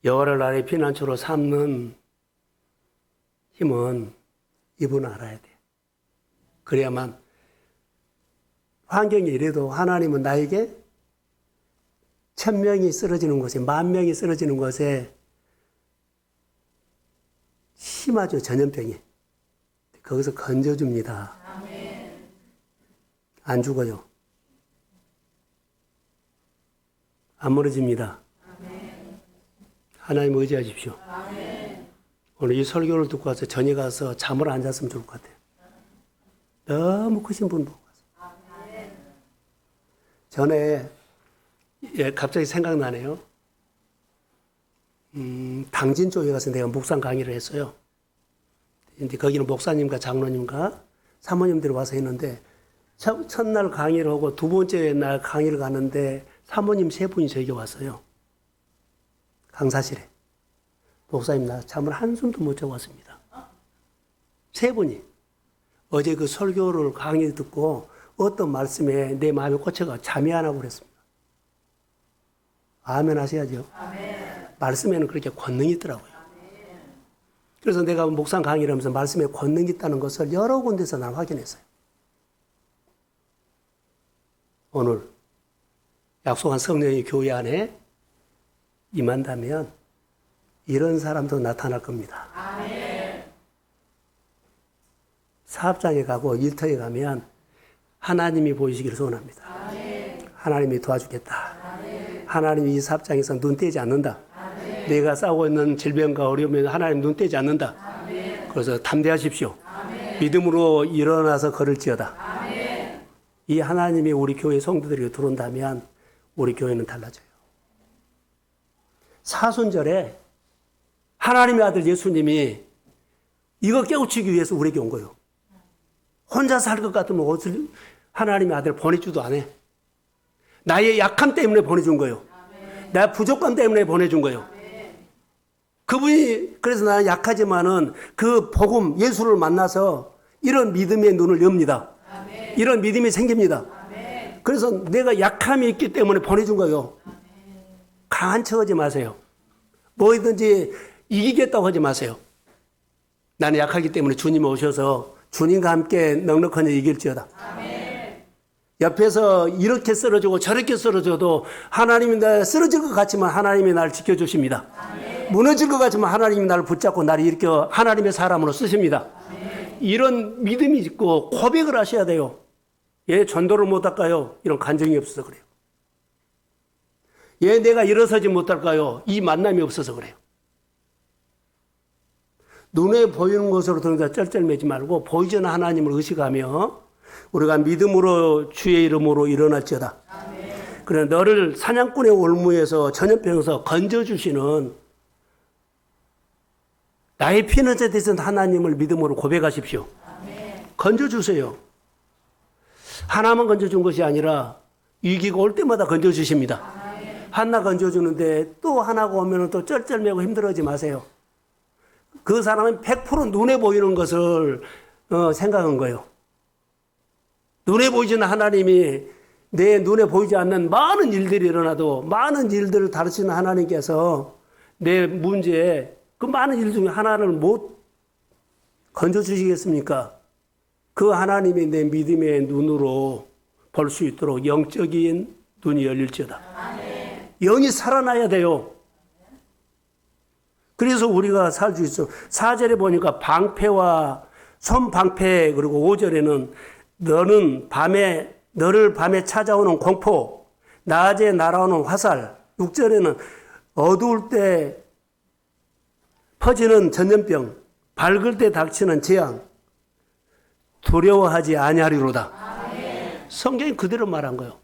여호와를 나의 피난처로 삼는 힘은 이분은 알아야 돼. 그래야만 환경이 이래도 하나님은 나에게 1000명이 쓰러지는 곳에, 10,000명이 쓰러지는 곳에 심하죠, 전염병이. 거기서 건져줍니다. 아멘. 안 죽어요. 안 멀어집니다. 아멘. 하나님 의지하십시오. 아멘. 오늘 이 설교를 듣고 와서 전에 가서 잠을 안 잤으면 좋을 것 같아요. 너무 크신 분 보고 와서. 아멘. 전에 갑자기 생각나네요. 당진 쪽에 가서 내가 묵상 강의를 했어요. 근데 거기는 목사님과 장로님과 사모님들이 와서 했는데 첫날 강의를 하고 두 번째 날 강의를 가는데 사모님 3분이 저에게 왔어요. 강사실에. 목사님, 나 잠을 한숨도 못 자고 왔습니다. 3분이. 어제 그 설교를 강의 듣고 어떤 말씀에 내 마음에 꽂혀가 잠이 안 하고 그랬습니다. 아멘 하셔야죠. 아멘. 말씀에는 그렇게 권능이 있더라고요. 아멘. 그래서 내가 목상 강의를 하면서 말씀에 권능이 있다는 것을 여러 군데서 난 확인했어요. 오늘 약속한 성령이 교회 안에 임한다면 이런 사람도 나타날 겁니다. 아멘. 사업장에 가고 일터에 가면 하나님이 보이시기를 소원합니다. 아멘. 하나님이 도와주겠다. 아멘. 하나님이 이 사업장에서 눈 떼지 않는다. 아멘. 내가 싸우고 있는 질병과 어려움에 하나님 눈 떼지 않는다. 아멘. 그래서 담대하십시오. 아멘. 믿음으로 일어나서 걸을지어다. 아멘. 이 하나님이 우리 교회 성도들에게 들어온다면 우리 교회는 달라져요. 사순절에 하나님의 아들 예수님이 이거 깨우치기 위해서 우리에게 온 거예요. 혼자 살 것 같으면 하나님의 아들 보내주도 안 해. 나의 약함 때문에 보내준 거예요. 내 부족감 때문에 보내준 거예요. 그분이 그래서 나는 약하지만은 그 복음 예수를 만나서 이런 믿음의 눈을 엽니다. 이런 믿음이 생깁니다. 그래서 내가 약함이 있기 때문에 보내준 거예요. 강한 척하지 마세요. 뭐든지 이기겠다고 하지 마세요. 나는 약하기 때문에 주님 오셔서 주님과 함께 넉넉하니 이길지어다. 옆에서 이렇게 쓰러지고 저렇게 쓰러져도 하나님이 날 쓰러질 것 같지만 하나님이 나를 지켜주십니다. 무너질 것 같지만 하나님이 나를 붙잡고 나를 일으켜 하나님의 사람으로 쓰십니다. 이런 믿음이 있고 고백을 하셔야 돼요. 예, 전도를 못할까요? 이런 간증이 없어서 그래요. 예, 내가 일어서지 못할까요? 이 만남이 없어서 그래요. 눈에 보이는 것으로 들어가 쩔쩔매지 말고 보이지 않는 하나님을 의식하며 우리가 믿음으로 주의 이름으로 일어날지어다. 그래 너를 사냥꾼의 올무에서 전염병에서 건져주시는 나의 피난처 되신 하나님을 믿음으로 고백하십시오. 건져주세요. 하나만 건져준 것이 아니라 위기가 올 때마다 건져주십니다. 하나 건져주는데 또 하나가 오면 또 쩔쩔매고 힘들어하지 마세요. 그 사람은 100% 눈에 보이는 것을 생각한 거예요. 눈에 보이지는 하나님이 내 눈에 보이지 않는 많은 일들이 일어나도 많은 일들을 다루시는 하나님께서 내 문제에 그 많은 일 중에 하나를 못 건져주시겠습니까? 그 하나님이 내 믿음의 눈으로 볼 수 있도록 영적인 눈이 열릴지어다. 영이 살아나야 돼요. 그래서 우리가 살 수 있어. 4절에 보니까 방패와 손방패 그리고 5절에는 너를 밤에 찾아오는 공포, 낮에 날아오는 화살, 6절에는 어두울 때 퍼지는 전염병, 밝을 때 닥치는 재앙, 두려워하지 아니하리로다. 성경이 그대로 말한 거예요.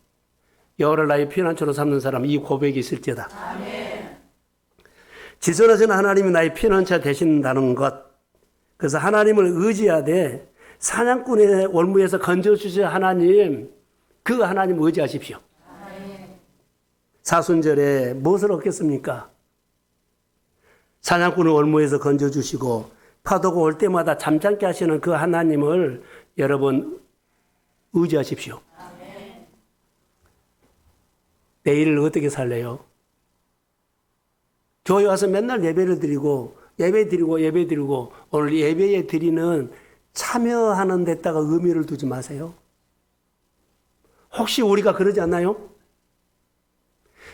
여호와를 나의 피난처로 삼는 사람 이 고백이 있을지어다. 지존하신 하나님이 나의 피난처 되신다는 것. 그래서 하나님을 의지하되 사냥꾼의 올무에서 건져주신 하나님, 그 하나님 의지하십시오. 사순절에 무엇을 얻겠습니까? 사냥꾼의 올무에서 건져주시고 파도가 올 때마다 잠잠게 하시는 그 하나님을 여러분 의지하십시오. 내일을 어떻게 살래요? 교회 와서 맨날 예배를 드리고 오늘 예배에 드리는 참여하는 데다가 의미를 두지 마세요. 혹시 우리가 그러지 않나요?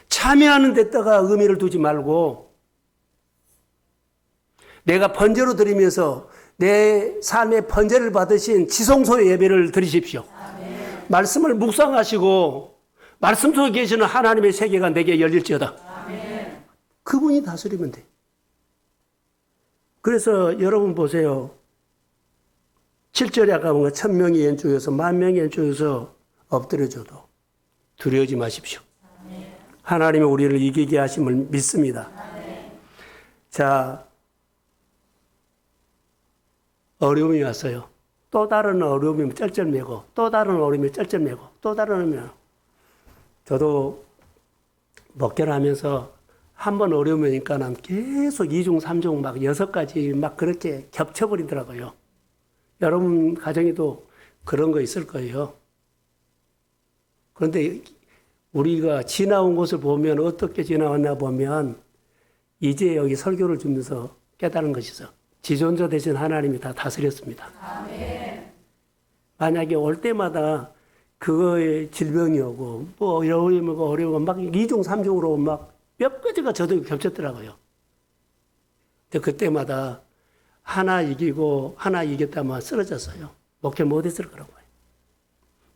참여하는 데다가 의미를 두지 말고 내가 번제로 드리면서 내 삶의 번제를 받으신 지성소의 예배를 드리십시오. 말씀을 묵상하시고 말씀 속에 계시는 하나님의 세계가 내게 열릴지어다. 그분이 다스리면 돼. 그래서 여러분 보세요. 7절에 아까 뭔가 1000명이 왼쪽에서 10,000명이 왼쪽에서 엎드려줘도 두려워하지 마십시오. 하나님이 우리를 이기게 하심을 믿습니다. 자, 어려움이 왔어요. 또 다른 어려움이 쩔쩔매고 또 다른 어려움이 쩔쩔매고 또 다른 어려움이 저도 목회하면서 한 번 어려움이 오니까 난 계속 2중, 3중 막 6가지 막 그렇게 겹쳐버리더라고요. 여러분 가정에도 그런 거 있을 거예요. 그런데 우리가 지나온 것을 보면 어떻게 지나왔나 보면 이제 여기 설교를 주면서 깨달은 것이죠. 지존자 되신 하나님이 다 다스렸습니다. 아멘. 만약에 올 때마다 그거에 질병이 오고 뭐 어려우고 막 2중, 3중으로 막 몇 가지가 저도 겹쳤더라고요. 근데 그때마다 하나 이기고 하나 이겼다만 쓰러졌어요. 목회 못했을 거라고 해요.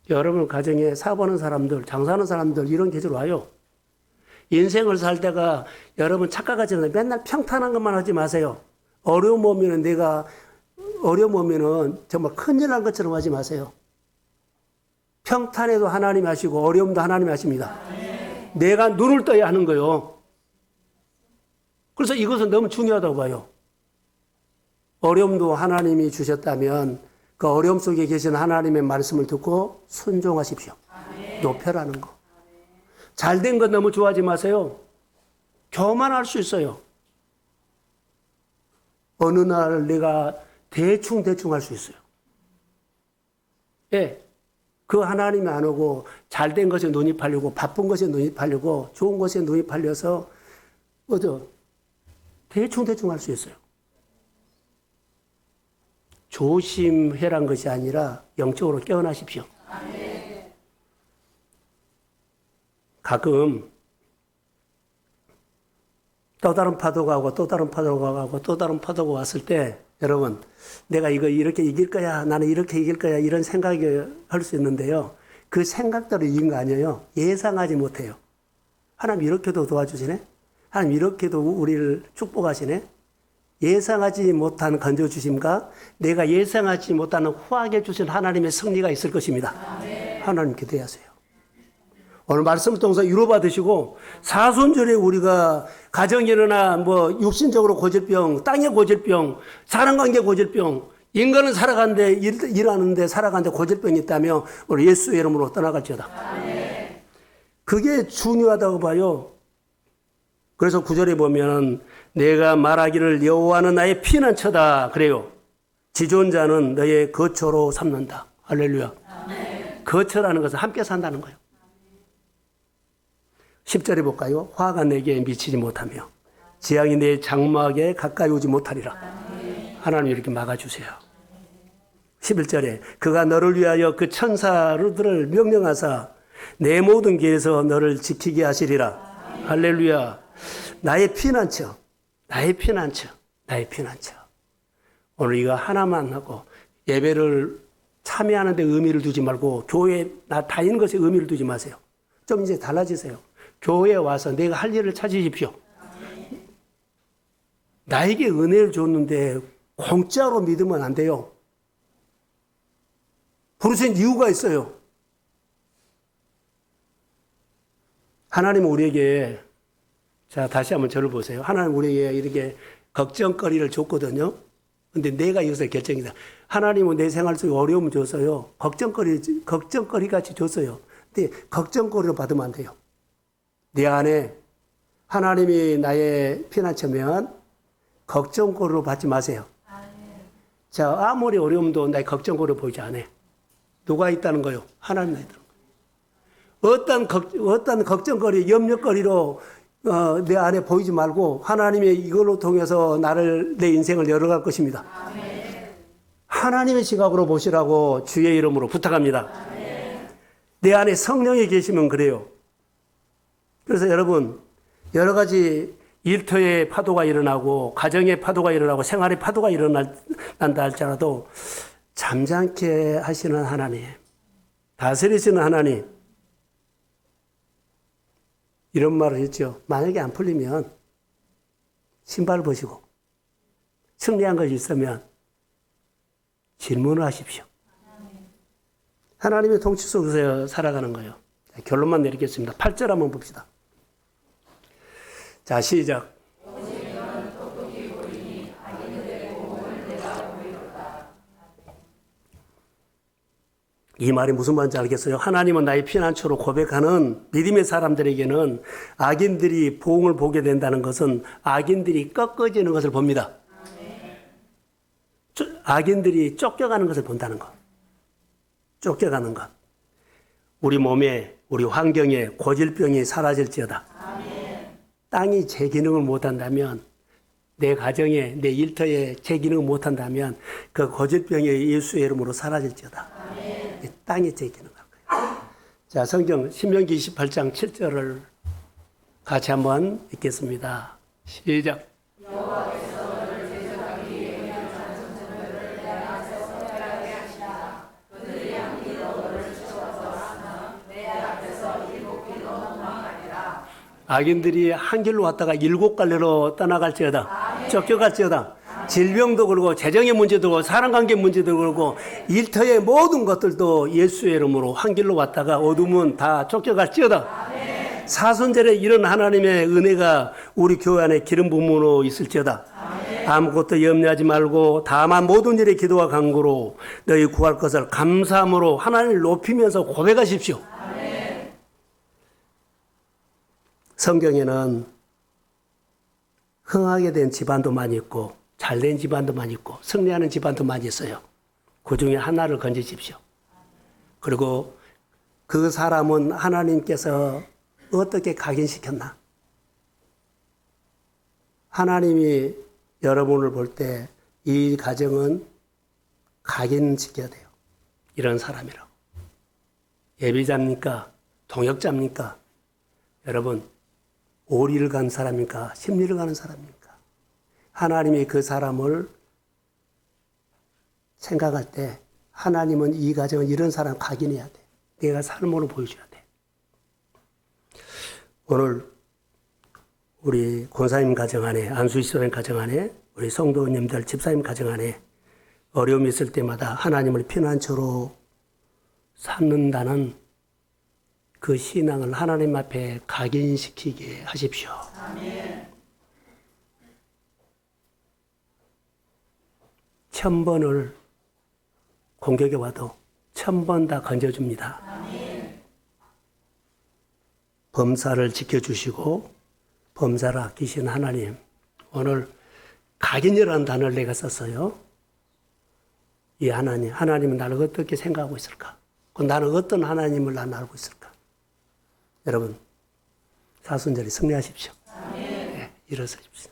여러분 가정에 사보는 사람들, 장사하는 사람들 이런 계절 와요. 인생을 살 때가 여러분 착각하지 않아요. 맨날 평탄한 것만 하지 마세요. 어려움 오면은 정말 큰일 난 것처럼 하지 마세요. 평탄에도 하나님이 하시고 어려움도 하나님이 하십니다. 내가 눈을 떠야 하는 거예요. 그래서 이것은 너무 중요하다고 봐요. 어려움도 하나님이 주셨다면 그 어려움 속에 계신 하나님의 말씀을 듣고 순종하십시오. 높여라는 거. 잘된 건 너무 좋아하지 마세요. 교만할 수 있어요. 어느 날 내가 대충 할 수 있어요. 예. 그 하나님이 안 오고 잘된 것에 눈이 팔리고 바쁜 것에 눈이 팔리고 좋은 것에 눈이 팔려서 대충 할 수 있어요. 조심해란 것이 아니라 영적으로 깨어나십시오. 가끔 또 다른 파도가 오고 또 다른 파도가 가고 또 다른 파도가 왔을 때 여러분 내가 이거 이렇게 이길 거야 나는 이렇게 이길 거야 이런 생각이 할 수 있는데요. 그 생각대로 이긴 거 아니에요. 예상하지 못해요. 하나님 이렇게도 도와주시네. 하나님 이렇게도 우리를 축복하시네. 예상하지 못한 건져주심과 내가 예상하지 못하는 후하게 주신 하나님의 승리가 있을 것입니다. 하나님 기대하세요. 오늘 말씀을 통해서 위로받으시고 사손절에 우리가 가정에 일어나 육신적으로 고질병, 땅의 고질병, 사람관계 고질병, 인간은 살아가는데 일하는데 살아가는데 고질병이 있다며 우리 예수의 이름으로 떠나갈지어다. 그게 중요하다고 봐요. 그래서 9절에 보면 내가 말하기를 여호와는 나의 피난처다 그래요. 지존자는 너의 거처로 삼는다. 할렐루야. 거처라는 것은 함께 산다는 거예요. 10절에 볼까요? 화가 내게 미치지 못하며 재앙이 내 장막에 가까이 오지 못하리라. 하나님 이렇게 막아주세요. 11절에 그가 너를 위하여 그 천사들을 명령하사 내 모든 길에서 너를 지키게 하시리라. 할렐루야. 나의 피난처. 오늘 이거 하나만 하고 예배를 참여하는 데 의미를 두지 말고 교회에 나 다니는 것에 의미를 두지 마세요. 좀 이제 달라지세요. 교회에 와서 내가 할 일을 찾으십시오. 나에게 은혜를 줬는데 공짜로 믿으면 안 돼요. 부르신 이유가 있어요. 하나님은 우리에게 자 다시 한번 저를 보세요. 하나님 우리에게 이렇게 걱정거리를 줬거든요. 근데 내가 여기서 결정이다. 하나님은 내 생활 속에 어려움을 줬어요. 걱정거리 같이 줬어요. 근데 걱정거리로 받으면 안 돼요. 내 안에 하나님이 나의 피난처면 걱정거리로 받지 마세요. 자, 아무리 어려움도 나의 걱정거리로 보이지 않아요. 누가 있다는 거요? 하나님이 있다는 거예요. 어떤 걱정거리, 염려거리로 내 안에 보이지 말고 하나님의 이걸로 통해서 내 인생을 열어갈 것입니다. 하나님의 시각으로 보시라고 주의 이름으로 부탁합니다. 내 안에 성령이 계시면 그래요. 그래서 여러분 여러 가지 일터의 파도가 일어나고 가정의 파도가 일어나고 생활의 파도가 일어난다 할지라도 잠잠케 하시는 하나님, 다스리시는 하나님 이런 말을 했죠. 만약에 안 풀리면 신발 벗이고 승리한 것이 있으면 질문을 하십시오. 하나님의 통치 속에서 살아가는 거예요. 결론만 내리겠습니다. 8절 한번 봅시다. 자, 시작. 이 말이 무슨 말인지 알겠어요? 하나님은 나의 피난처로 고백하는 믿음의 사람들에게는 악인들이 보응을 보게 된다는 것은 악인들이 꺾어지는 것을 봅니다. 악인들이 쫓겨가는 것을 본다는 것. 쫓겨가는 것. 우리 몸에, 우리 환경에 고질병이 사라질지어다. 땅이 제 기능을 못한다면, 내 가정에, 내 일터에 제 기능을 못한다면 그 고질병이 예수의 이름으로 사라질지어다. 땅이 제 기능을 할 거예요. 자, 성경 신명기 28장 7절을 같이 한번 읽겠습니다. 시작. 악인들이 한 길로 왔다가 7갈래로 떠나갈지어다. 쫓겨갈지어다. 질병도 그러고 재정의 문제도 그러고 사람관계 문제도 그러고 일터의 모든 것들도 예수의 이름으로 한 길로 왔다가 어둠은 다 쫓겨갈지어다. 사순절에 이런 하나님의 은혜가 우리 교회 안에 기름 부음으로 있을지어다. 아무것도 염려하지 말고 다만 모든 일에 기도와 간구로 너희 구할 것을 감사함으로 하나님을 높이면서 고백하십시오. 성경에는 흥하게 된 집안도 많이 있고 잘된 집안도 많이 있고 승리하는 집안도 많이 있어요. 그 중에 하나를 건지십시오. 그리고 그 사람은 하나님께서 어떻게 각인시켰나? 하나님이 여러분을 볼 때 이 가정은 각인시켜야 돼요. 이런 사람이라고. 예비자입니까? 동역자입니까? 여러분, 오리를 간 사람입니까? 심리를 가는 사람입니까? 하나님이 그 사람을 생각할 때 하나님은 이 가정은 이런 사람 각인해야 돼. 내가 삶으로 보여줘야 돼. 오늘 우리 권사님 가정 안에, 안수시소년 가정 안에, 우리 성도님들 집사님 가정 안에 어려움이 있을 때마다 하나님을 피난처로 삼는다는 그 신앙을 하나님 앞에 각인시키게 하십시오. 아멘. 1000번을 공격해 와도 1000번 다 건져줍니다. 아멘. 범사를 지켜주시고 범사를 아끼신 하나님, 오늘 각인이라는 단어를 내가 썼어요. 이 하나님은 나를 어떻게 생각하고 있을까? 나는 어떤 하나님을 나는 알고 있을까? 여러분, 사순절에 승리하십시오. 네, 일어서십시오.